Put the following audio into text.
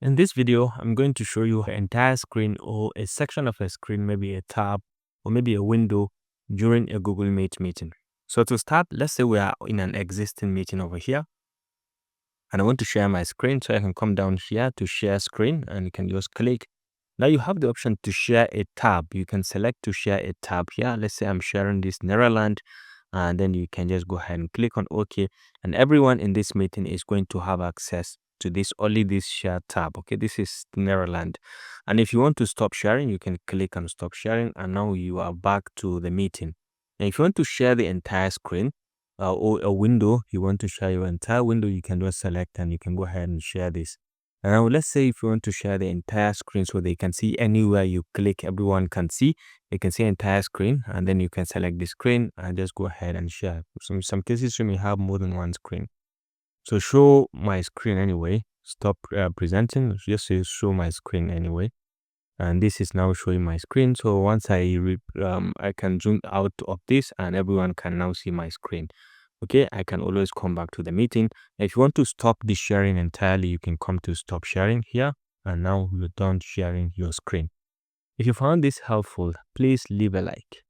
In this video, I'm going to show you an entire screen or a section of a screen, maybe a tab or maybe a window during a Google Meet meeting. So to start, let's say we are in an existing meeting over here and I want to share my screen. So I can come down here to share screen and you can just click. Now you have the option to share a tab. You can select to share a tab here. Let's say I'm sharing this Netherlands, and then you can just go ahead and click on OK, and everyone in this meeting is going to have access to this only this share tab. Okay, this is Netherlands, and if you want to stop sharing, you can click on stop sharing, and now you are back to the meeting. And if you want to share the entire screen or a window, you want to share your entire window, you can just select and you can go ahead and share this. Now let's say if you want to share the entire screen so they can see anywhere you click, everyone can see. You can see entire screen, and then you can select the screen and just go ahead and share. So in some cases you may have more than one screen. So show my screen anyway. Stop presenting. Just say show my screen anyway. And this is now showing my screen. So once I can zoom out of this and everyone can now see my screen. Okay, I can always come back to the meeting. If you want to stop the sharing entirely, you can come to stop sharing here, and now you're done sharing your screen. If you found this helpful, please leave a like.